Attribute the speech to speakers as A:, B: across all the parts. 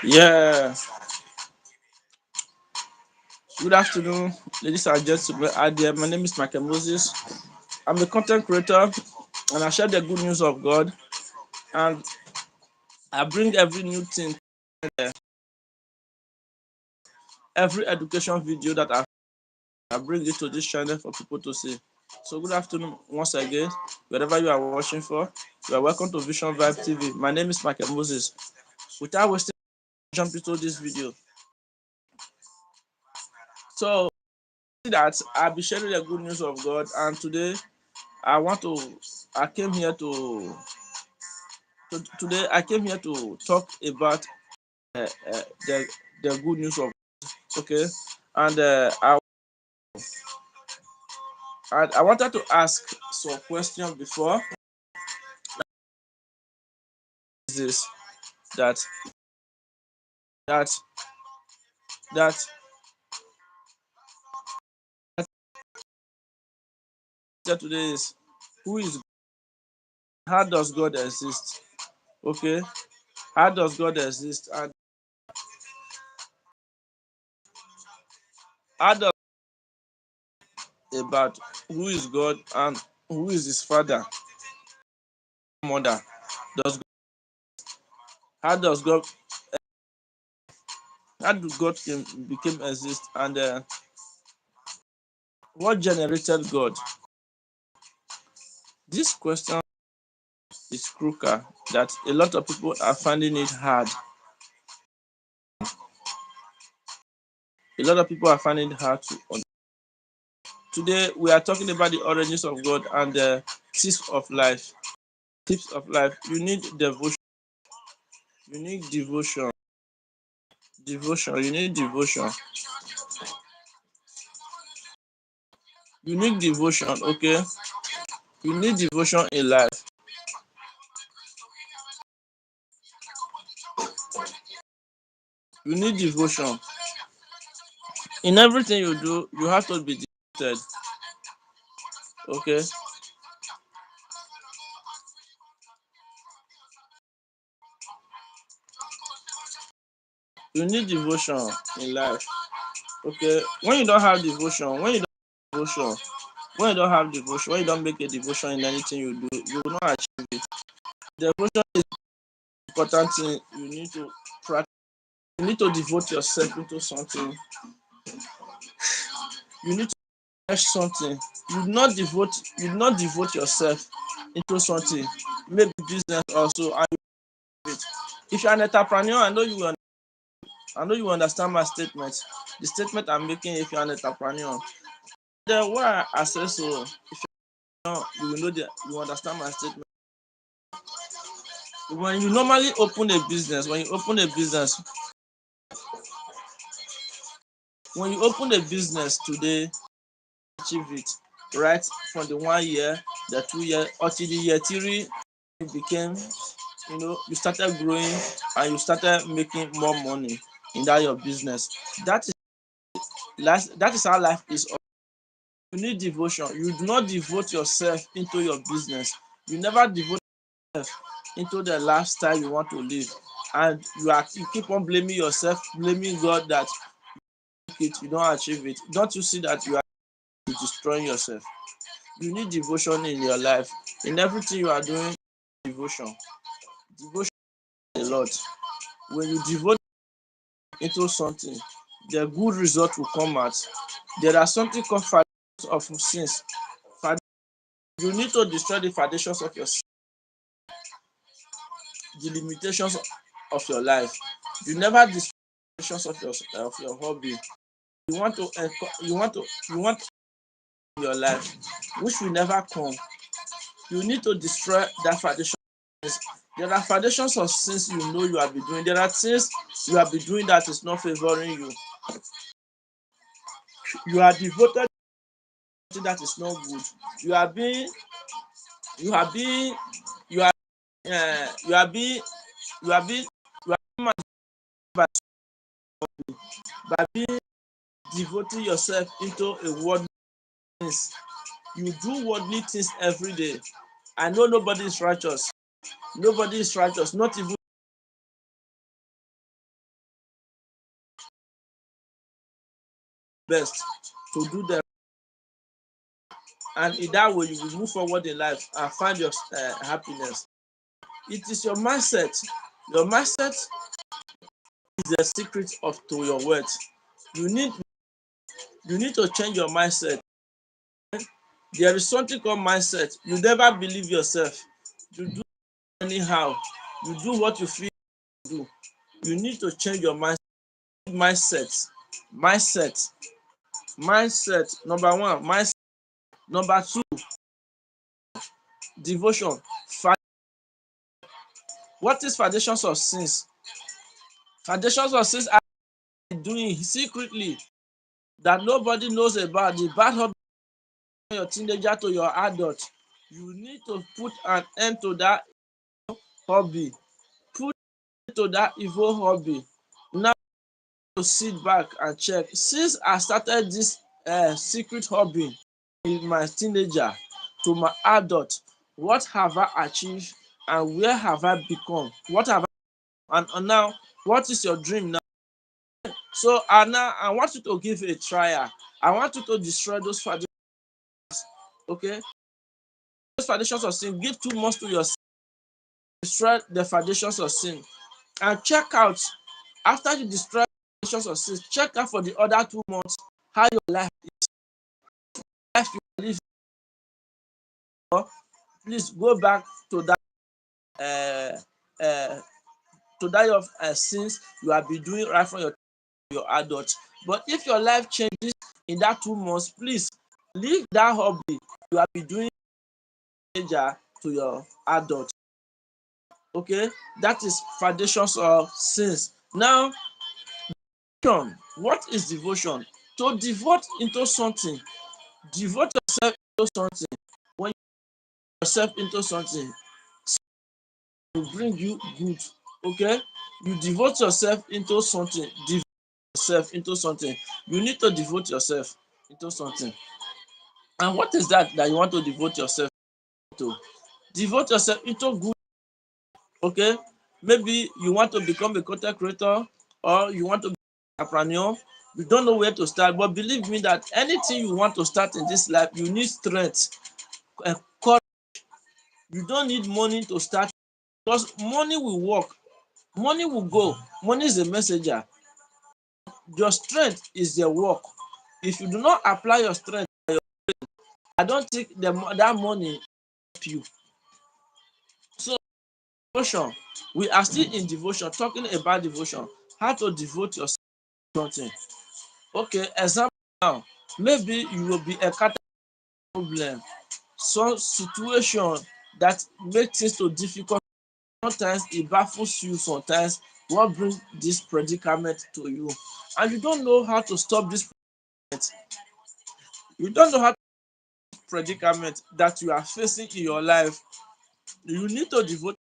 A: Yeah, good afternoon, ladies and gentlemen. My name is Michael Moses. I'm a content creator and I share the good news of God. And I bring every new thing, every education video that I bring it to this channel for people to see. So, good afternoon once again, wherever you are watching for. You are welcome to Vision Vibe TV. My name is Michael Moses. Without wasting time, jump into this video. So, that I'll be sharing the good news of God, and today I want to I came here today I came here to talk about uh, uh, the the good news of, okay, and I wanted to ask some questions before this that that that today is, who is, how does God exist? Okay, how does God exist, and how does about who is God and who is his father, mother? Does how does God how do God became exist, and what generated God? This question is crucial that a lot of people are finding it hard. A lot of people are finding it hard to understand. Today we are talking about the origins of God and the tips of life. Tips of life. You need devotion. You need devotion. Devotion. You need devotion. You need devotion. Okay. You need devotion in life. You need devotion. In everything you do, you have to be devoted. Okay. You need devotion in life. Okay. When you don't have devotion, when you don't have devotion, when you don't make a devotion in anything you do, you will not achieve it. Devotion is important thing. You need to practice. You need to devote yourself into something. You need to finish something. You do not devote yourself into something. Maybe business also. And if you're an entrepreneur, I know you understand my statement. The statement I'm making, if you're an entrepreneur. Then why I say so, if you know, you will know that you understand my statement. When you normally open a business, when you open a business today, achieve it, right? From the 1 year, the 2 year, until the year three, you became, you started growing and you started making more money in that your business. That is that is how life is. You need devotion. You do not devote yourself into your business. You never devote yourself into the lifestyle you want to live, and you keep on blaming yourself, blaming God that you don't achieve it. Don't you see that you are destroying yourself? You need devotion in your life. In everything you are doing, devotion. Devotion is a lot. When you devote into something, the good result will come out. There are something called foundations of sins. You need to destroy the foundations of your sin, the limitations of your life. You never destroy the foundations of your hobby. You want to you want in your life, which will never come. You need to destroy that foundation. There are foundations of sins you have been doing. There are things you have been doing that is not favoring you. You are devoted to something that is not good. You are being, you are being, you are, you are being, you are being, you are being by, by being devoting yourself into a worldly things. You do worldly things every day. I know nobody is righteous. Nobody is righteous. Not even best to do them, and in that way you will move forward in life and find your happiness. It is your mindset. Your mindset is the secret of to your wealth. You need you need to change your mindset. There is something called mindset. You never believe yourself. You do anyhow. You do what you feel to do. You need to change your mindset. Mindset. Mindset. Number one, mindset. Number two, devotion. What is foundations of sins? Foundations of sins are doing secretly that nobody knows about. The bad hobby from your teenager to your adult. You need to put an end to that hobby. Put end to that evil hobby. Now to sit back and check. Since I started this secret hobby in my teenager to my adult, what have I achieved and where have I become? What have I, and now what is your dream now? So now I want you to give it a trial. I want you to destroy those foundations. Okay, those foundations of sin. Give 2 months to yourself. Destroy the foundations of sin and check out after you destroy the foundations of sin. Check out for the other 2 months how your life you live. Please go back to that uh, uh, of sins you have been doing right from your adult. But if your life changes in that 2 months, please leave that hobby you have been doing teenager to your adult. Okay, that is foundations of sins. Now, what is devotion? To devote into something, devote yourself into something. When you yourself into something, will bring you good. Okay, you devote yourself into something. Devote yourself into something. You need to devote yourself into something. And what is that you want to devote yourself to? Devote yourself into good. Okay, maybe you want to become a content creator or you want to be an entrepreneur. You don't know where to start, but believe me that anything you want to start in this life, you need strength and courage. You don't need money to start because money will work, money will go, money is a messenger. Your strength is your work. If you do not apply your strength, I don't think that money help you. So devotion, we are still in devotion, talking about devotion, how to devote yourself to something. Okay, example now, maybe you will be a problem, some situation that make things so difficult. Sometimes it baffles you. Sometimes what brings this predicament to you, and you don't know how to stop this predicament. You don't know how to predicament that you are facing in your life. You need to devote.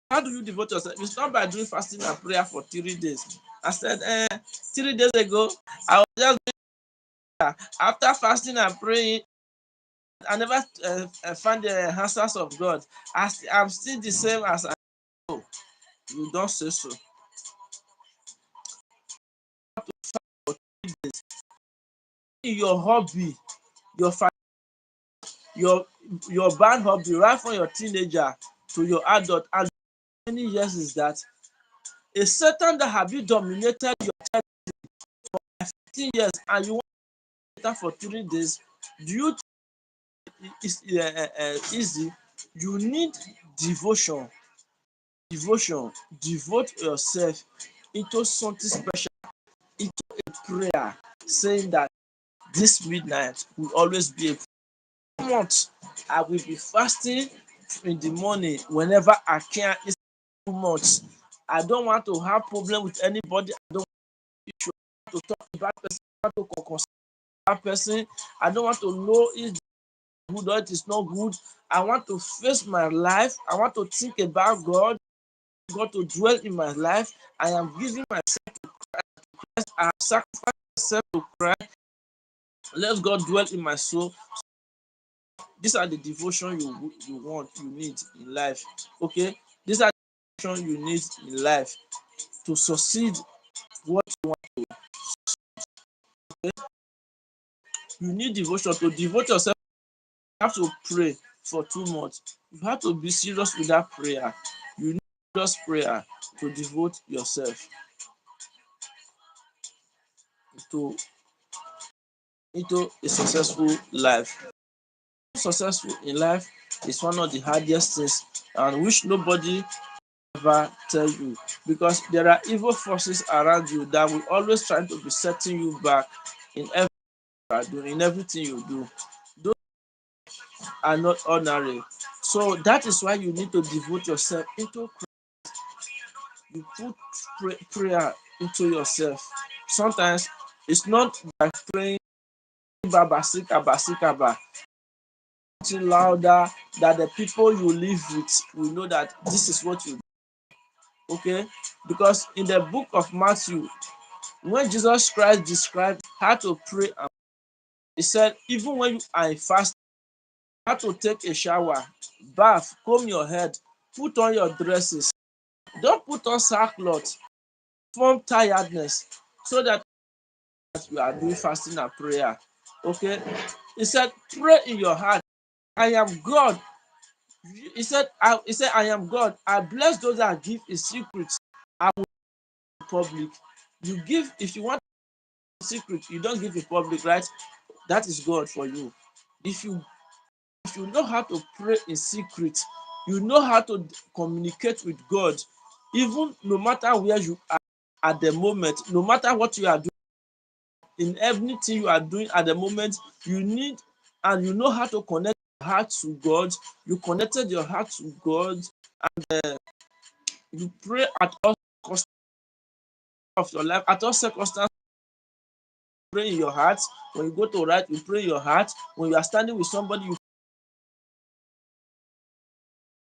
A: How do you devote yourself? It's not by doing fasting and prayer for 3 days. I said 3 days ago I was just after fasting and praying. I never find the answers of God. I'm still the same as I know. You don't say so. Your hobby, your your your bad hobby, right from your teenager to your adult, and many years is that a Satan that have you dominated your 15 years and you want to enter for 3 days, do you think it's easy? You need devotion. Devotion. Devote yourself into something special, into a prayer, saying that this midnight will always be a month. I will be fasting in the morning whenever I can. It's 2 months. I don't want to have problem with anybody. I don't want to talk about person. I don't want to concern that person. I don't want to know if it's good or it is not good. I want to face my life. I want to think about God. God to dwell in my life. I am giving myself to Christ. I have sacrificed myself to Christ. Let God dwell in my soul. These are the devotion you want, you need in life. Okay, these are the devotion you need in life to succeed what you want. Okay? You need devotion. To devote yourself, you have to pray for 2 months. You have to be serious with that prayer. You need just prayer to devote yourself to into a successful life. Successful in life is one of the hardest things, and which nobody ever tell you, because there are evil forces around you that will always try to be setting you back in everything you are doing, in everything you do. Those are not ordinary. So that is why you need to devote yourself into you put prayer into yourself. Sometimes it's not by praying baba sika basikaba louder that the people you live with will know that this is what you do. Okay, because in the book of Matthew, when Jesus Christ described how to pray, he said even when you are in fast, how to take a shower, bath, comb your head, put on your dresses. Don't put on sackcloth, form tiredness, so that you are doing fasting and prayer. Okay, he said pray in your heart, I am God. He said I am God. I bless those that give in secret, I will in public. You give if you want secret, you don't give in public, right? That is God for you. If you know how to pray in secret, you know how to communicate with God, even no matter where you are at the moment, no matter what you are doing, in everything you are doing at the moment, you need and you know how to connect your heart to God. You connected your heart to God, and you pray at all costs of your life, at all circumstances. Pray in your heart. When you go to write, you pray in your heart. When you are standing with somebody, you pray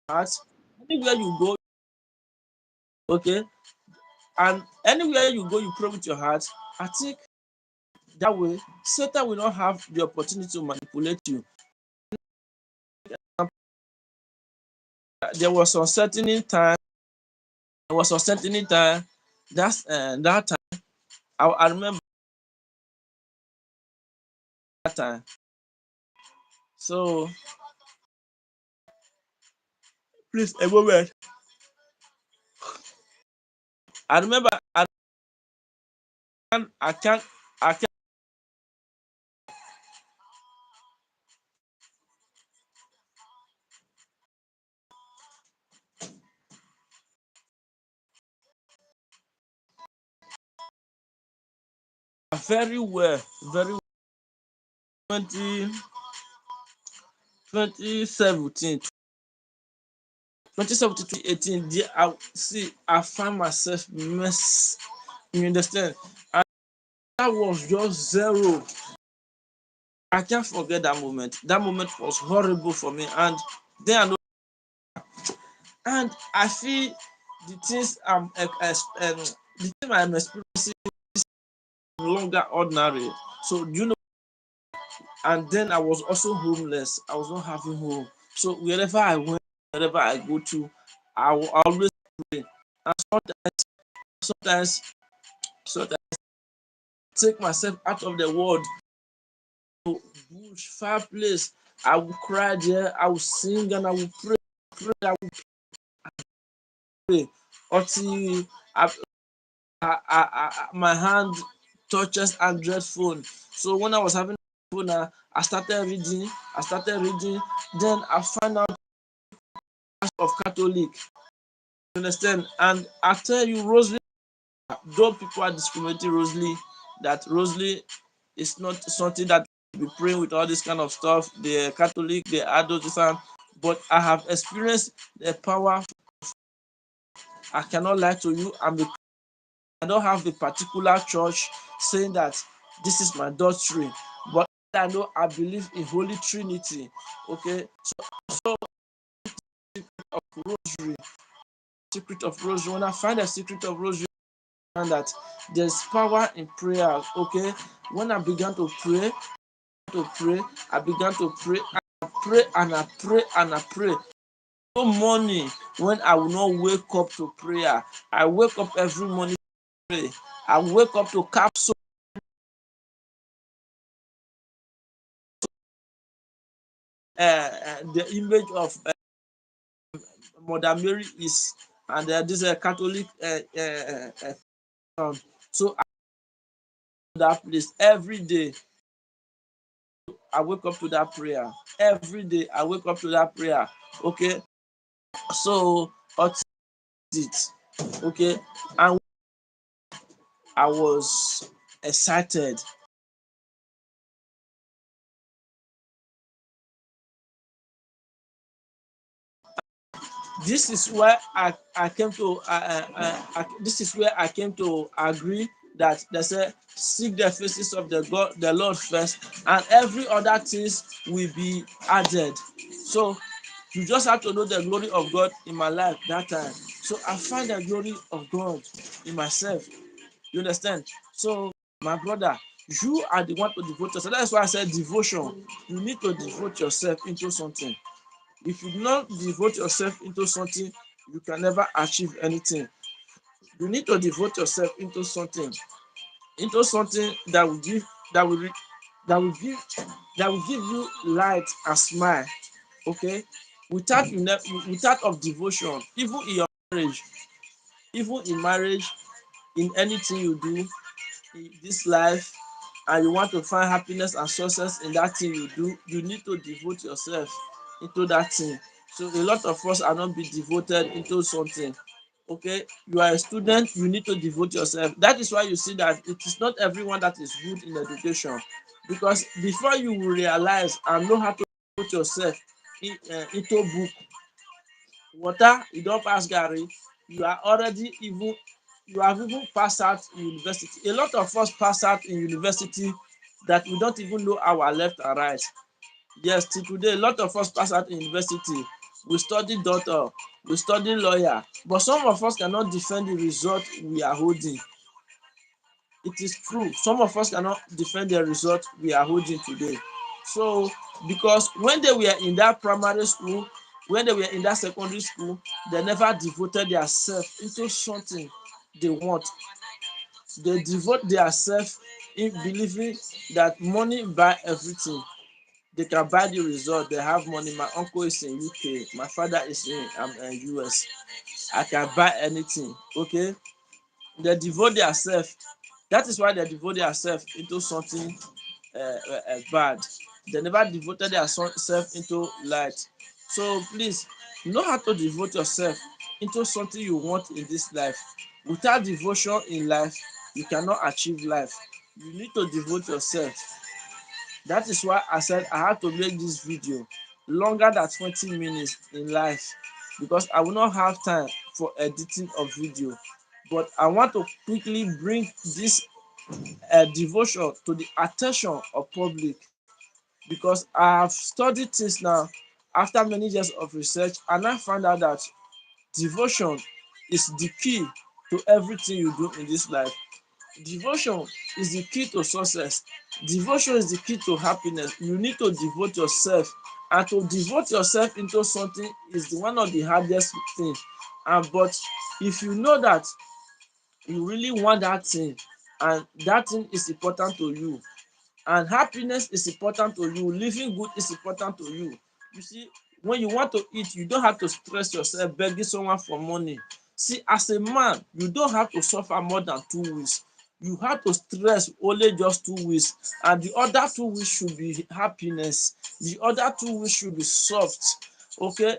A: in your heart. Anywhere you go, okay, and anywhere you go, you pray with your heart. I think that way Satan will not have the opportunity to manipulate you. There was a certain time. There was a certain time. That time. I remember that time. So please a moment. I remember. Can I can't. I can't. Very well. Very well. 20, 2017. 2017 2018, there I found myself mess. You understand? And that was just zero. I can't forget that moment. That moment was horrible for me. And then I feel the things the thing I'm experiencing is no longer ordinary. So you know, and then I was also homeless. I was not having home. So wherever I went, wherever I go to, I will always pray. And sometimes, sometimes take myself out of the world, to bush, far place. I will cry there, I will sing and I will pray, I will pray until my hand touches Android phone. So when I was having a phone, I started reading, then I found out of Catholic. You understand? And I tell you, Rosely, though people are discriminating Rosely, that Rosely is not something that be praying with all this kind of stuff. They're Catholic, they are those, but I have experienced the power. I cannot lie to you. I don't have a particular church saying that this is my doctrine, but I know I believe in Holy Trinity. Okay, so of Rosary, secret of Rosary. When I find a secret of Rosary, and that there's power in prayer. Okay, when I began to pray, I began to pray. I pray and I pray and I pray. No morning when I will not wake up to prayer. I wake up every morning to pray. I wake up to capsule the image of Mother Mary is, and this is a Catholic so I go to that place every day. I wake up to that prayer every day. I wake up to that prayer. Okay, so it okay, and I was excited. This is where I came to this is where I came to agree that they say seek the faces of the Lord first, and every other things will be added. So you just have to know the glory of God in my life that time. So I find the glory of God in myself. You understand? So my brother, you are the one to devote yourself. That's why I said devotion. You need to devote yourself into something. If you do not devote yourself into something, you can never achieve anything. You need to devote yourself into something that will give that will that will give that will give you light and smile. Okay, without without of devotion, marriage, even in marriage, in anything you do in this life, and you want to find happiness and success in that thing you do, you need to devote yourself into that thing. So a lot of us are not be devoted into something. Okay, you are a student, you need to devote yourself. That is why you see that it is not everyone that is good in education, because before you will realize and know how to put yourself into book, water you don pass garri, you are already even you have even passed out in university. A lot of us pass out in university that we don't even know our left and right. Yes, till today a lot of us pass out in university, we study doctor, we study lawyer, but some of us cannot defend the result we are holding. It is true, some of us cannot defend the result we are holding today. So because when they were in that primary school, when they were in that secondary school, they never devoted themselves into something they want. They devote themselves in believing that money buy everything. They can buy the result, they have money. My uncle is in UK, my father is in US. I can buy anything. Okay, they devote themselves. That is why they devote themselves into something bad. They never devoted themselves into light. So please know how to devote yourself into something you want in this life. Without devotion in life, you cannot achieve life. You need to devote yourself. That is why I said I had to make this video longer than 20 minutes in life, because I will not have time for editing of video. But I want to quickly bring this devotion to the attention of public, because I have studied this now after many years of research, and I found out that devotion is the key to everything you do in this life. Devotion is the key to success. Devotion is the key to happiness. You need to devote yourself, and to devote yourself into something is one of the hardest thing. And but if you know that you really want that thing, and that thing is important to you, and happiness is important to you, living good is important to you. You see, when you want to eat, you don't have to stress yourself begging someone for money. See, as a man, you don't have to suffer more than 2 weeks. You have to stress only just 2 weeks, and the other 2 weeks should be happiness. The other 2 weeks should be soft. Okay,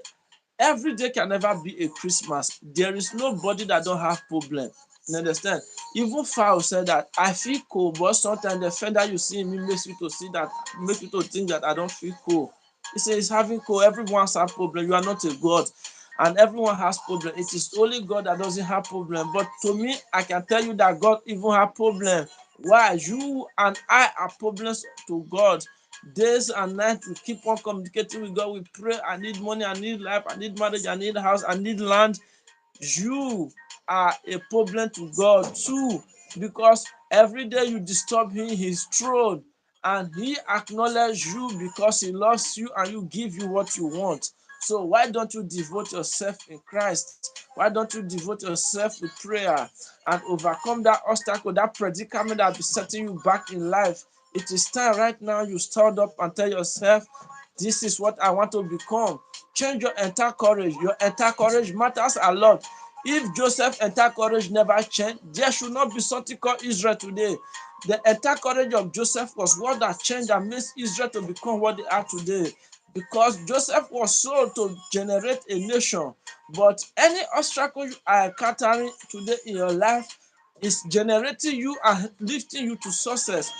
A: every day can never be a Christmas. There is nobody that don't have problem. You understand? Even fowl said that I feel cold, but sometimes the feather you see in me makes you to see that, make you to think that I don't feel cold. He says he's having cold. Everyone has problem. You are not a god, and everyone has problem. It is only God that doesn't have problem. But to me, I can tell you that God even have problem. Why? You and I are problems to God. Days and nights we keep on communicating with God. We pray, I need money, I need life, I need marriage, I need house, I need land. You are a problem to God too, because every day you disturb his throne, and he acknowledge you because he loves you and you give you what you want. So why don't you devote yourself in Christ? Why don't you devote yourself to prayer and overcome that obstacle, that predicament that be setting you back in life? It is time right now you stand up and tell yourself, This is what I want to become. Change your entire courage. Your entire courage matters a lot. If Joseph entire courage never changed, there should not be something called Israel today. The entire courage of Joseph was what that changed and makes Israel to become what they are today. Because Joseph was sold to generate a nation. But any obstacle you are encountering today in your life is generating you and lifting you to success.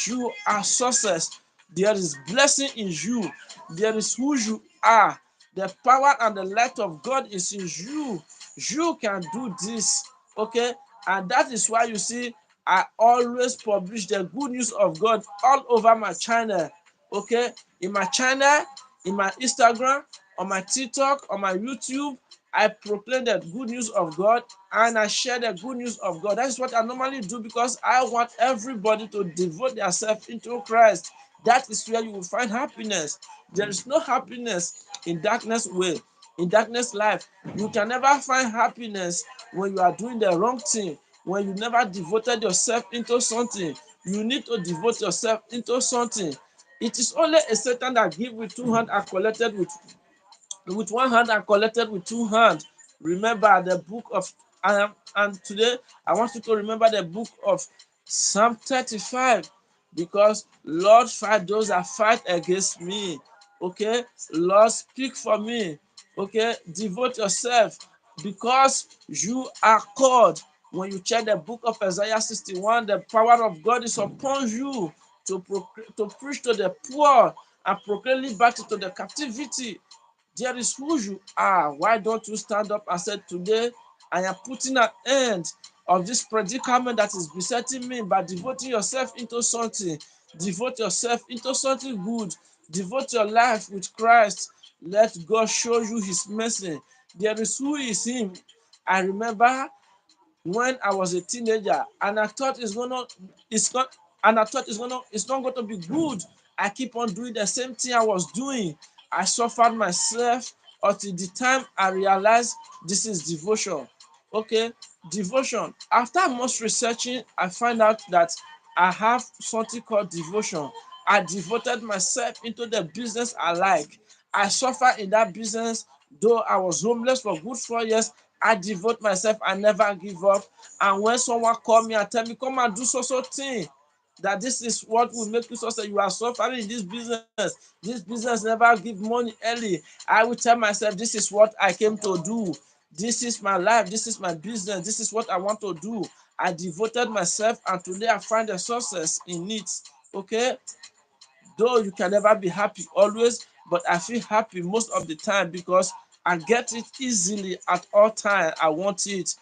A: You are success. There is blessing in you. There is who you are. The power and the light of God is in you. You can do this. Okay? And that is why you see, I always publish the good news of God all over my channel. Okay? In my channel, in my Instagram, on my TikTok, on my YouTube, I proclaim the good news of God and I share the good news of God. That is what I normally do because I want everybody to devote themselves into Christ. That is where you will find happiness. There is no happiness in darkness way. In darkness life, you can never find happiness when you are doing the wrong thing, when you never devoted yourself into something. You need to devote yourself into something. It is only a Satan that give with two hands and collected with one hand and collected with two hands. Remember the book of and today I want you to remember the book of Psalm 35, because Lord, fight those that fight against me. Okay, Lord, speak for me. Okay, devote yourself because you are called. When you check the book of Isaiah 61, the power of God is upon you to preach to the poor and proclaim liberty to the captivity. There is who you are. Why don't you stand up and say, today I am putting an end of this predicament that is besetting me by devoting yourself into something. Devote yourself into something good. Devote your life with Christ. Let God show you his mercy. There is who is him. I remember when I was a teenager and I thought it's not going to be good. I keep on doing the same thing I was doing. I suffered myself until the time I realized this is devotion. Okay, devotion. After much researching, I find out that I have something called devotion. I devoted myself into the business I like. I suffer in that business, though I was homeless for good 4 years. I devote myself. I never give up. And when someone call me and tell me, come and do so thing, that this is what will make you success. You are suffering in this business. This business never give money early. I will tell myself, this is what I came to do. This is my life. This is my business. This is what I want to do. I devoted myself, and today I find a success in it. Okay, though you can never be happy always, but I feel happy most of the time because I get it easily at all time. I want it.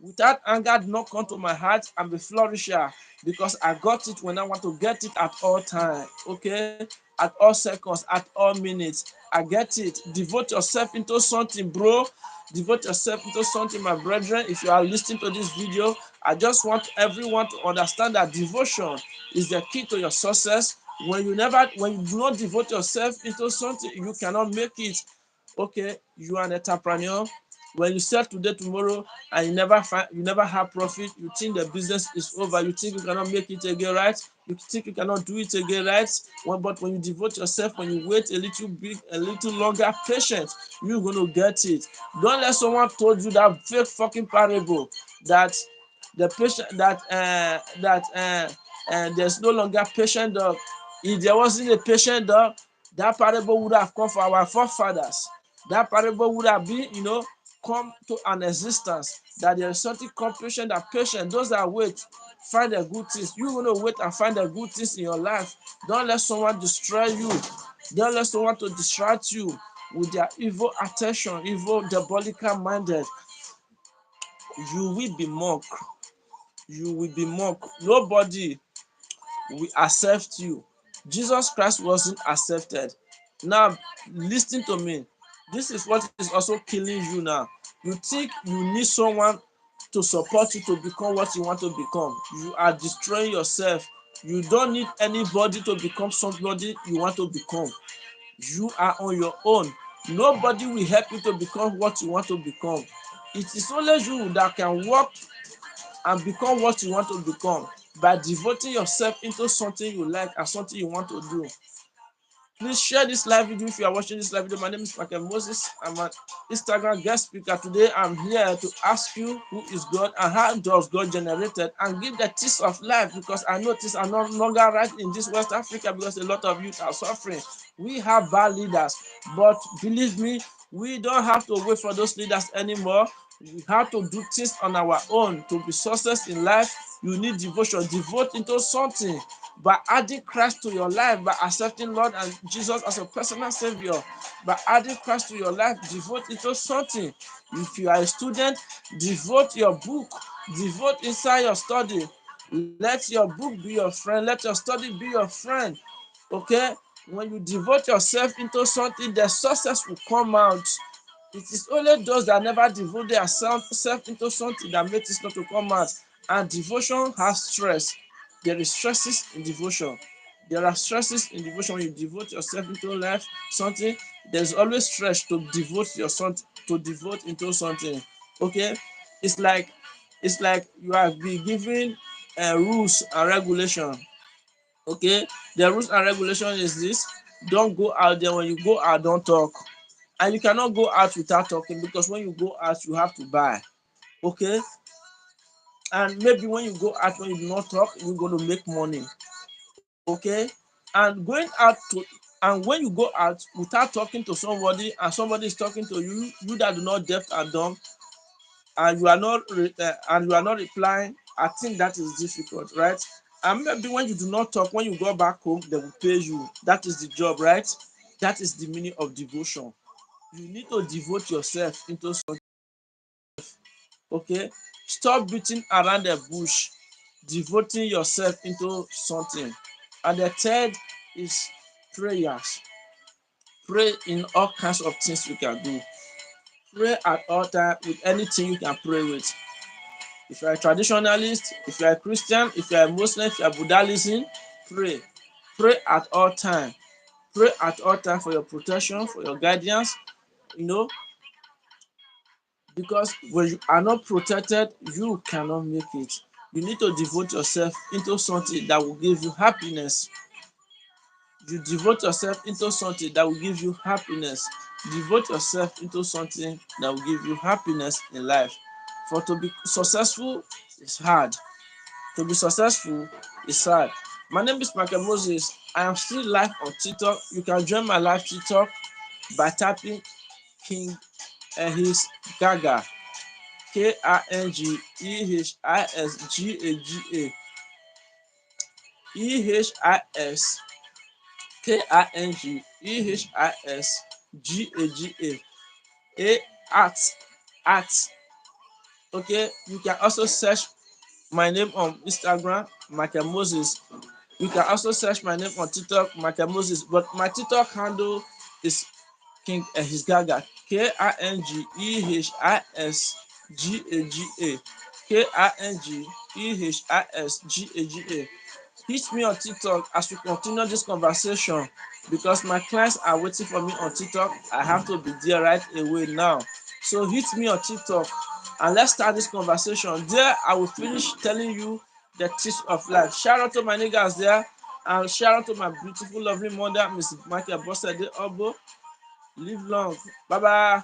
A: Without anger did not come to my heart, I'm a flourisher because I got it when I want to get it at all time. Okay, at all seconds, at all minutes, I get it. Devote yourself into something, bro. Devote yourself into something, my brethren. If you are listening to this video, I just want everyone to understand that devotion is the key to your success. When you do not devote yourself into something, you cannot make it. Okay, you are an entrepreneur. When you sell today, tomorrow, and you never have profit, you think the business is over. You think you cannot make it again, right? You think you cannot do it again, right? But when you devote yourself, when you wait a little longer, patient, you're gonna get it. Don't let someone told you that fake fucking parable that the patient that there's no longer patient dog. If there wasn't a patient dog, that parable would have come for our forefathers. That parable would have been, come to an existence. That there is something called patient and patient. Those that wait, find the good things. You're going to wait and find the good things in your life. Don't let someone destroy you. Don't let someone to distract you with their evil attention, evil diabolical minded. You will be mocked. You will be mocked. Nobody will accept you. Jesus Christ wasn't accepted. Now, listen to me. This is what is also killing you now. You think you need someone to support you to become what you want to become. You are destroying yourself. You don't need anybody to become somebody you want to become. You are on your own. Nobody will help you to become what you want to become. It is only you that can work and become what you want to become by devoting yourself into something you like and something you want to do. Please share this live video if you are watching this live video. My name is Michael Moses. I'm an Instagram guest speaker. Today I'm here to ask you who is God and how does God generated, and give the tips of life, because I know things are no longer right in this West Africa because a lot of youth are suffering. We have bad leaders, but believe me, we don't have to wait for those leaders anymore. We have to do things on our own to be success in life. You need devotion. Devote into something by adding Christ to your life, by accepting Lord and Jesus as a personal savior, by adding Christ to your life. Devote into something. If you are a student, devote your book, devote inside your study. Let your book be your friend, let your study be your friend. Okay, when you devote yourself into something, the success will come out. It is only those that never devote themselves into something that makes it not to come out. And devotion has stress. There is stresses in devotion. There are stresses in devotion. When you devote yourself into life, something, there's always stress to devote into something. Okay, it's like you are be given rules and regulation. Okay, the rules and regulation is this: don't go out there. When you go out, don't talk, and you cannot go out without talking, because when you go out you have to buy. Okay, and maybe when you go out, when you do not talk, you're going to make money. Okay, and when you go out without talking to somebody, and somebody is talking to you, you that do not deaf and dumb, and you are not replying, I think that is difficult, right? And maybe when you do not talk, when you go back home, they will pay you. That is the job, right? That is the meaning of devotion. You need to devote yourself into something. Okay, stop beating around the bush, devoting yourself into something. And the third is prayers. Pray in all kinds of things you can do. Pray at all time with anything you can pray with. If you are a traditionalist, if you are a Christian, if you are a Muslim, if you are Buddhism, pray. Pray at all time. Pray at all time for your protection, for your guidance, you know, because when you are not protected, you cannot make it. You need to devote yourself into something that will give you happiness. You devote yourself into something that will give you happiness. Devote yourself into something that will give you happiness in life. For to be successful is hard. To be successful is hard. My name is Michael Moses. I am still live on TikTok. You can join my live TikTok by tapping King Ehis Gaga. KingEhisGaga. KingEhisGaga. At at. Okay, you can also search my name on Instagram, Michael Moses. You can also search my name on TikTok, Michael Moses. But my TikTok handle is King Ehisgaga. KingEhisGaga. KingEhisGaga. Hit me on TikTok as we continue this conversation, because my clients are waiting for me on TikTok. I have to be there right away now. So hit me on TikTok and let's start this conversation. There, I will finish telling you the tips of life. Shout out to my niggas there, and shout out to my beautiful, lovely mother, Miss Michael Bossede Obo. Live long. Bye bye.